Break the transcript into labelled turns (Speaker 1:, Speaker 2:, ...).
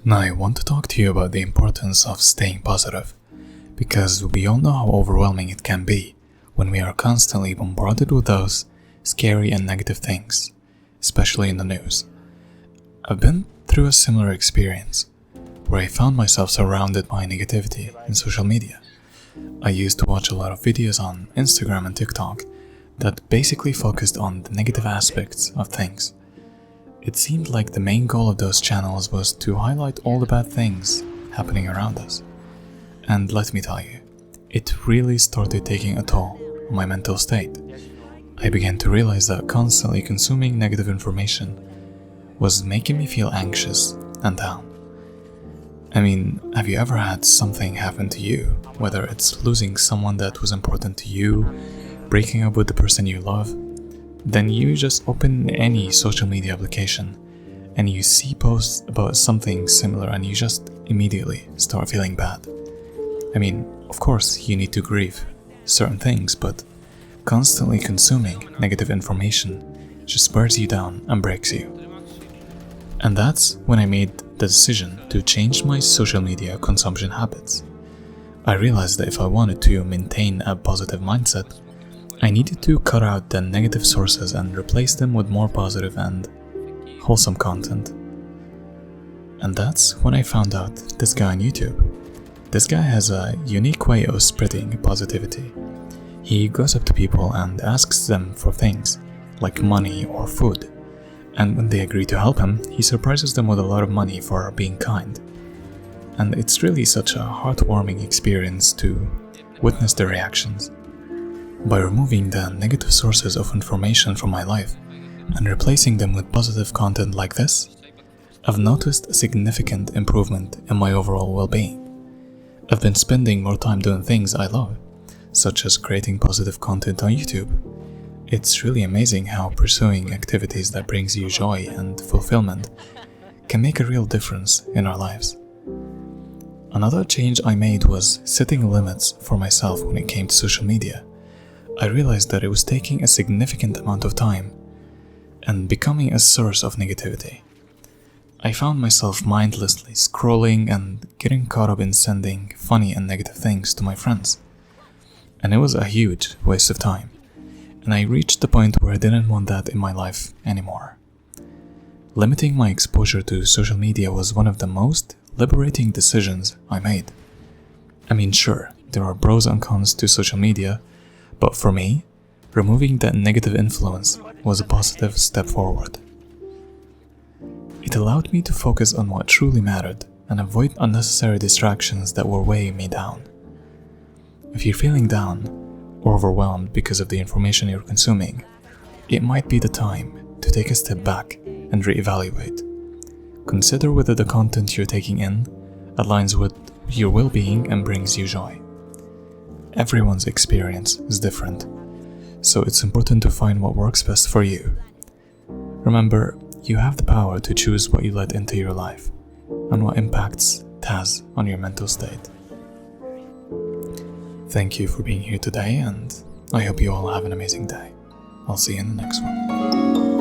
Speaker 1: Now I want to talk to you about the importance of staying positive, because we all know how overwhelming it can be when we are constantly bombarded with those scary and negative things, especially in the news. I've been through a similar experience, where I found myself surrounded by negativity in social media. I used to watch a lot of videos on Instagram and TikTok that basically focused on the negative aspects of things. It seemed like the main goal of those channels was to highlight all the bad things happening around us. And let me tell you, it really started taking a toll on my mental state. I began to realize that constantly consuming negative information was making me feel anxious and down. I mean, have you ever had something happen to you, whether it's losing someone that was important to you, breaking up with the person you love? Then you just open any social media application and you see posts about something similar and you just immediately start feeling bad. I mean, of course you need to grieve certain things, but constantly consuming negative information just wears you down and breaks you. And that's when I made the decision to change my social media consumption habits. I realized that if I wanted to maintain a positive mindset, I needed to cut out the negative sources and replace them with more positive and wholesome content. And that's when I found out this guy on YouTube. This guy has a unique way of spreading positivity. He goes up to people and asks them for things, like money or food. And when they agree to help him, he surprises them with a lot of money for being kind. And it's really such a heartwarming experience to witness their reactions. By removing the negative sources of information from my life and replacing them with positive content like this, I've noticed a significant improvement in my overall well-being. I've been spending more time doing things I love, such as creating positive content on YouTube. It's really amazing how pursuing activities that brings you joy and fulfillment can make a real difference in our lives. Another change I made was setting limits for myself when it came to social media. I realized that it was taking a significant amount of time and becoming a source of negativity. I found myself mindlessly scrolling and getting caught up in sending funny and negative things to my friends. And it was a huge waste of time. And I reached the point where I didn't want that in my life anymore. Limiting my exposure to social media was one of the most liberating decisions I made. I mean, sure, there are pros and cons to social media, but for me, removing that negative influence was a positive step forward. It allowed me to focus on what truly mattered and avoid unnecessary distractions that were weighing me down. If you're feeling down or overwhelmed because of the information you're consuming, it might be the time to take a step back and reevaluate. Consider whether the content you're taking in aligns with your well-being and brings you joy. Everyone's experience is different, so it's important to find what works best for you. Remember, you have the power to choose what you let into your life and what impacts it has on your mental state. Thank you for being here today, and I hope you all have an amazing day. I'll see you in the next one.